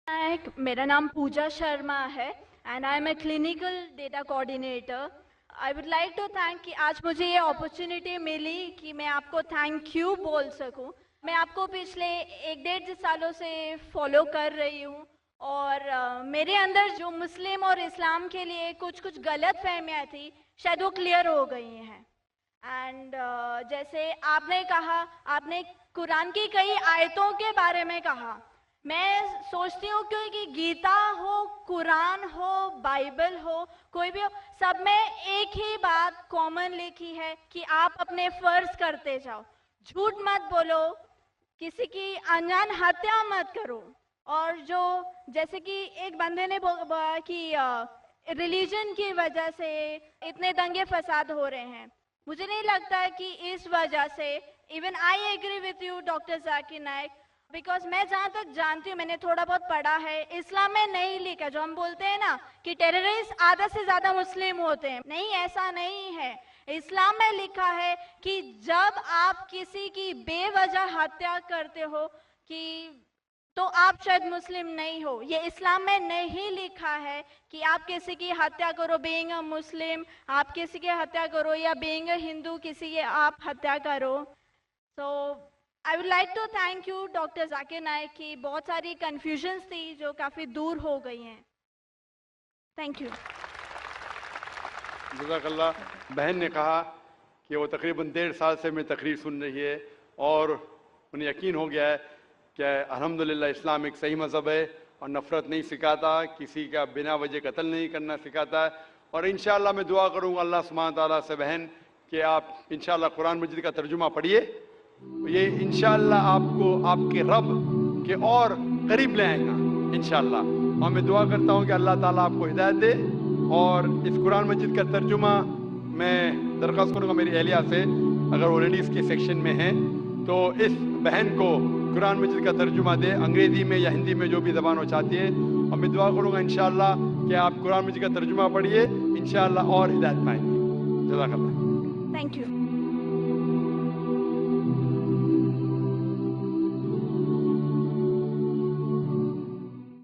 मेरा नाम पूजा शर्मा है and I am a clinical data coordinator. I would like to thank कि आज मुझे ये अपॉर्चुनिटी मिली कि मैं आपको थैंक यू बोल सकूं. मैं आपको पिछले 1-1.5 सालों से फॉलो कर रही हूँ और मेरे अंदर जो मुस्लिम और इस्लाम के लिए कुछ गलत फहमियाँ थी शायद वो क्लियर हो गई हैं. एंड जैसे आपने कहा, आपने कुरान की कई आयतों के बारे में कहा. मैं सोचती हूँ कि गीता हो, कुरान हो, बाइबल हो, कोई भी हो, सब में एक ही बात कॉमन लिखी है कि आप अपने फर्ज करते जाओ, झूठ मत बोलो, किसी की अनजान हत्या मत करो. और जो जैसे कि एक बंदे ने बोला कि रिलीजन की वजह से इतने दंगे फसाद हो रहे हैं. मुझे नहीं लगता कि इस वजह से, even I agree with you doctor Zakir Naik, because मैं जहाँ तक जानती हूँ, मैंने थोड़ा बहुत पढ़ा है, इस्लाम में नहीं लिखा जो हम बोलते हैं ना कि टेररिस्ट आधा से ज्यादा मुस्लिम होते हैं. नहीं, ऐसा नहीं है. इस्लाम में लिखा है कि जब आप किसी की बेवजह हत्या करते हो कि तो आप शायद मुस्लिम नहीं हो. ये इस्लाम में नहीं लिखा है कि आप किसी की हत्या करो बीइंग अ मुस्लिम, आप किसी की हत्या करो या बीइंग अ हिंदू किसी की आप हत्या करो. So I would like to thank you doctor Zakir Naik की बहुत सारी कन्फ्यूजन्स थी जो काफ़ी दूर हो गई हैं. Thank you. जज़ाकल्लाह. बहन ने कहा कि वो तकरीबन 1.5 साल से मैं तकरीर सुन रही है और उन्हें यकीन हो गया है कि अल्हम्दुलिल्लाह इस्लाम एक सही मज़हब है और नफ़रत नहीं सिखाता, किसी का बिना वजह कत्ल नहीं करना सिखाता है. और इंशाअल्लाह मैं दुआ करूँगा अल्लाह सुब्हानहू तआला से बहन कि आप इंशाअल्लाह कुरान मजीद का तर्जुमा पढ़िए. ये इंशाअल्लाह आपको आपके रब के और करीब ले आएगा इंशाअल्लाह. और मैं दुआ करता हूँ कि अल्लाह ताला आपको हिदायत दे. और इस कुरान मजीद का तर्जुमा मैं दरख्वास्त करूँगा मेरी एहलिया से, अगर वो लेडीज़ के सेक्शन में हैं तो इस बहन को कुरान मजीद का तर्जुमा दे, अंग्रेज़ी में या हिंदी में जो भी ज़बान वो चाहती है. और मैं दुआ करूँगा इंशाअल्लाह कि आप कुरान मजीद का तर्जुमा पढ़िए, इंशाअल्लाह और हिदायत पाएंगे. जज़ाकल्लाह. Thank you.